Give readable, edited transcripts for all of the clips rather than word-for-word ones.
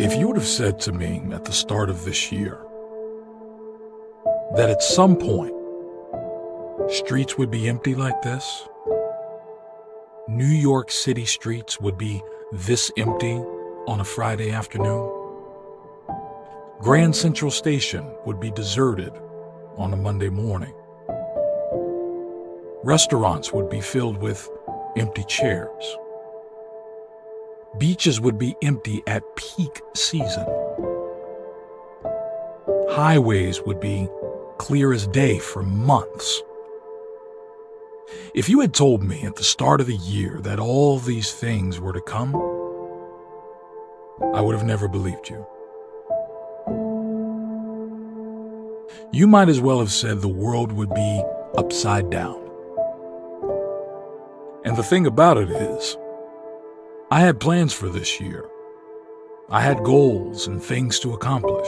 If you would have said to me at the start of this year that at some point streets would be empty like this, New York City streets would be this empty on a Friday afternoon, Grand Central Station would be deserted on a Monday morning, restaurants would be filled with empty chairs, beaches would be empty at peak season, highways would be clear as day for months. If you had told me at the start of the year that all these things were to come, I would have never believed you. You might as well have said the world would be upside down. And the thing about it is, I had plans for this year. I had goals and things to accomplish.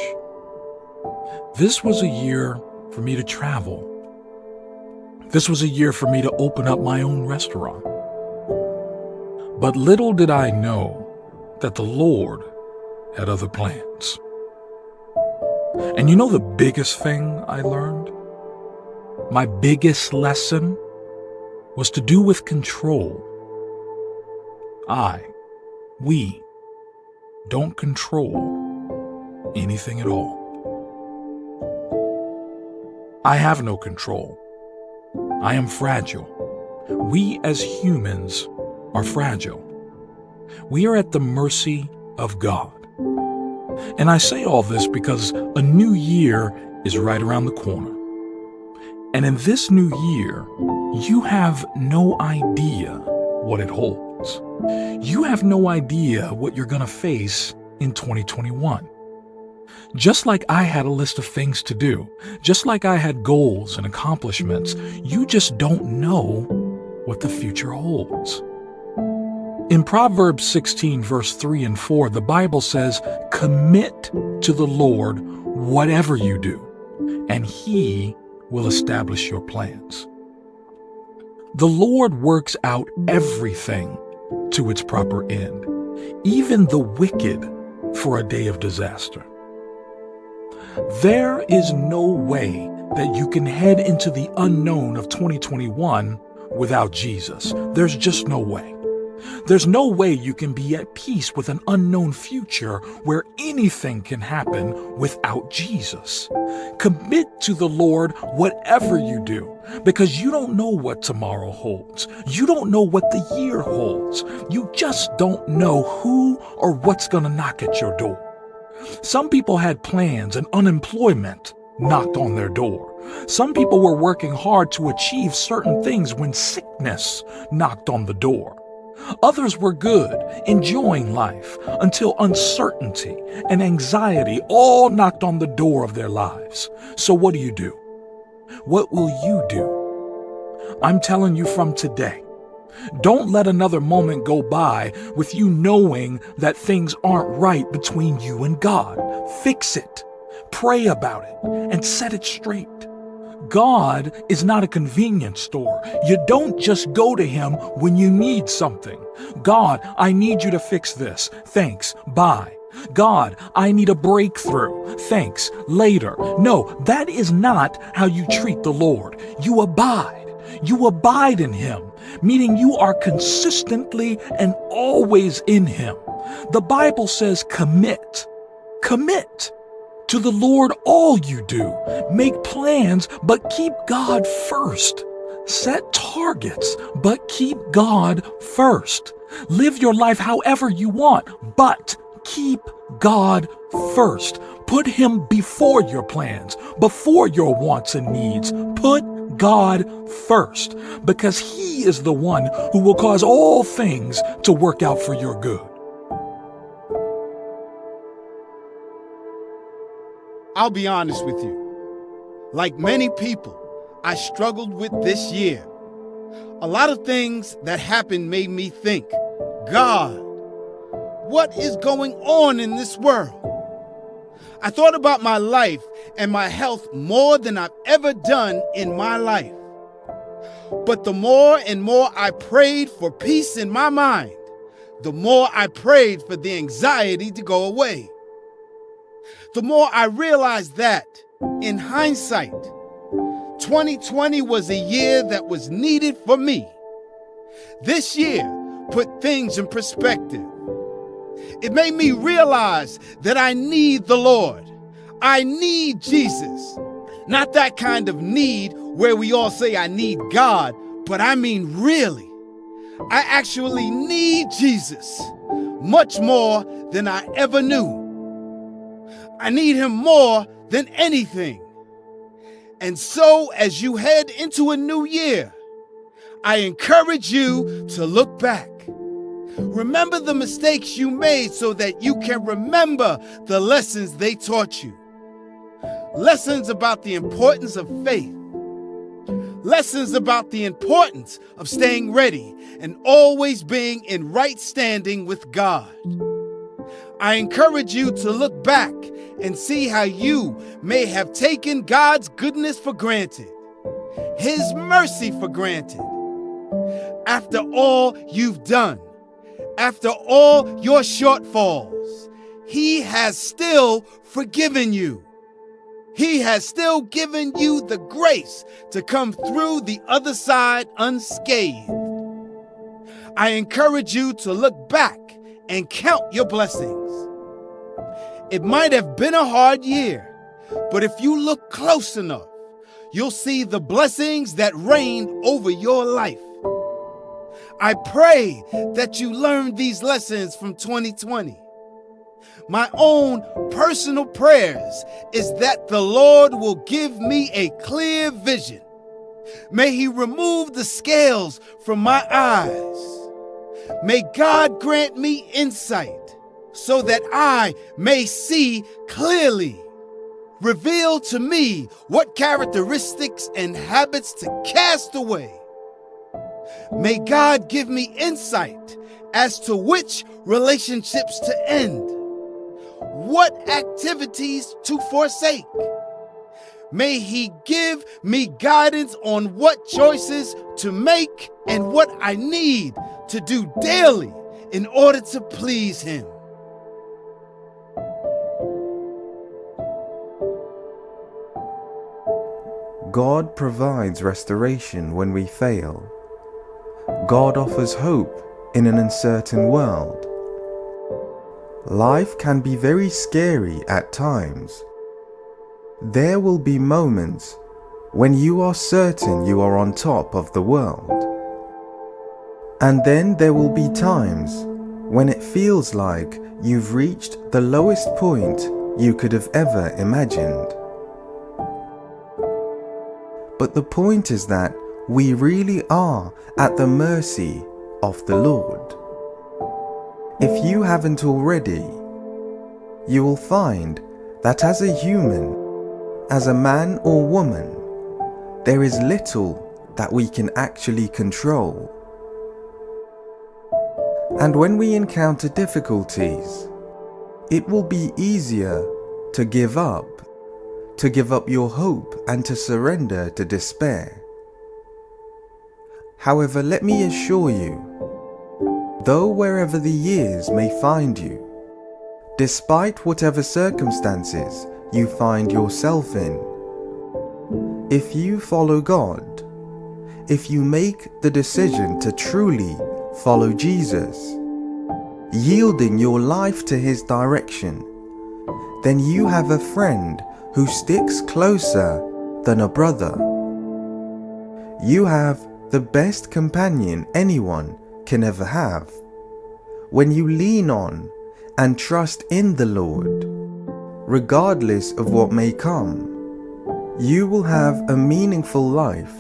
This was a year for me to travel. This was a year for me to open up my own restaurant. But little did I know that the Lord had other plans. And you know the biggest thing I learned? My biggest lesson was to do with control. We don't control anything at all. I have no control. I am fragile. We as humans are fragile. We are at the mercy of God. And I say all this because a new year is right around the corner. And in this new year, you have no idea what it holds. You have no idea what you're going to face in 2021. Just like I had a list of things to do, just like I had goals and accomplishments, you just don't know what the future holds. In Proverbs 16, verse 3 and 4, the Bible says, "Commit to the Lord whatever you do, and He will establish your plans." The Lord works out everything to its proper end, even the wicked for a day of disaster. There is no way that you can head into the unknown of 2021 without Jesus. There's just no way. There's no way you can be at peace with an unknown future where anything can happen without Jesus. Commit to the Lord whatever you do, because you don't know what tomorrow holds. You don't know what the year holds. You just don't know who or what's going to knock at your door. Some people had plans and unemployment knocked on their door. Some people were working hard to achieve certain things when sickness knocked on the door. Others were good, enjoying life, until uncertainty and anxiety all knocked on the door of their lives. So what do? What will you do? I'm telling you from today, don't let another moment go by with you knowing that things aren't right between you and God. Fix it, pray about it, and set it straight. God is not a convenience store. You don't just go to Him when you need something. God, I need you to fix this. Thanks, bye. God, I need a breakthrough. Thanks, later. No, that is not how you treat the Lord. You abide. You abide in Him, meaning you are consistently and always in Him. The Bible says commit. Commit to the Lord all you do. Make plans, but keep God first. Set targets, but keep God first. Live your life however you want, but keep God first. Put Him before your plans, before your wants and needs. Put God first, because He is the one who will cause all things to work out for your good. I'll be honest with you. Like many people, I struggled with this year. A lot of things that happened made me think, God, what is going on in this world? I thought about my life and my health more than I've ever done in my life. But the more and more I prayed for peace in my mind, the more I prayed for the anxiety to go away. the more I realize that, in hindsight, 2020 was a year that was needed for me. This year put things in perspective. It made me realize that I need the Lord. I need Jesus. Not that kind of need where we all say I need God, but I mean really. I actually need Jesus much more than I ever knew. I need him more than anything. And so, as you head into a new year, I encourage you to look back. Remember the mistakes you made so that you can remember the lessons they taught you. Lessons about the importance of faith. Lessons about the importance of staying ready and always being in right standing with God. I encourage you to look back and see how you may have taken God's goodness for granted, his mercy for granted. After all you've done, after all your shortfalls, he has still forgiven you. He has still given you the grace to come through the other side unscathed. I encourage you to look back and count your blessings. It might have been a hard year, but if you look close enough, you'll see the blessings that reign over your life. I pray that you learned these lessons from 2020. My own personal prayers is that the Lord will give me a clear vision. May he remove the scales from my eyes. May God grant me insight so that I may see clearly. Reveal to me what characteristics and habits to cast away. May God give me insight as to which relationships to end, what activities to forsake. May he give me guidance on what choices to make and what I need to do daily in order to please him. God provides restoration when we fail. God offers hope in an uncertain world. Life can be very scary at times. There will be moments when you are certain you are on top of the world. And then there will be times when it feels like you've reached the lowest point you could have ever imagined. But the point is that we really are at the mercy of the Lord. If you haven't already, you will find that as a human, as a man or woman, there is little that we can actually control. And when we encounter difficulties, it will be easier to give up your hope and to surrender to despair. However, let me assure you, though wherever the years may find you, despite whatever circumstances you find yourself in, if you follow God, if you make the decision to truly follow Jesus, yielding your life to his direction, then you have a friend who sticks closer than a brother. You have the best companion anyone can ever have. When you lean on and trust in the Lord, regardless of what may come, you will have a meaningful life,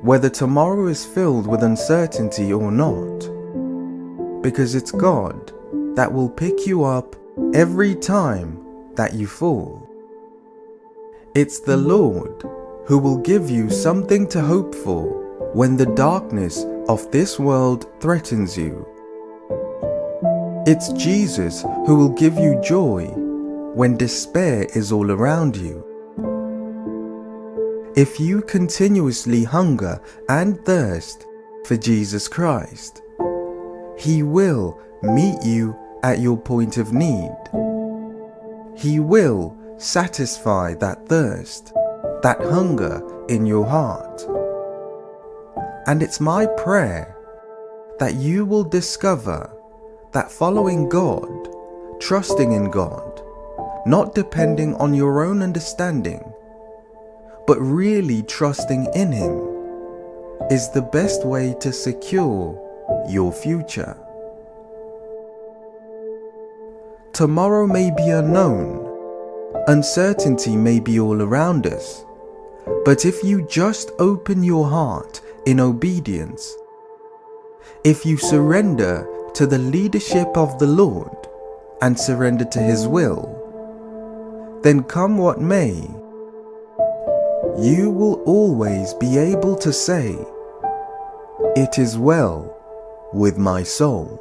whether tomorrow is filled with uncertainty or not, because it's God that will pick you up every time that you fall. It's the Lord who will give you something to hope for when the darkness of this world threatens you. It's Jesus who will give you joy when despair is all around you. If you continuously hunger and thirst for Jesus Christ, he will meet you at your point of need. He will satisfy that thirst, that hunger in your heart. And it's my prayer that you will discover that following God, trusting in God, not depending on your own understanding, but really trusting in Him, is the best way to secure your future. Tomorrow may be unknown, uncertainty may be all around us, but if you just open your heart in obedience, if you surrender to the leadership of the Lord and surrender to His will, then come what may, you will always be able to say, "It is well with my soul."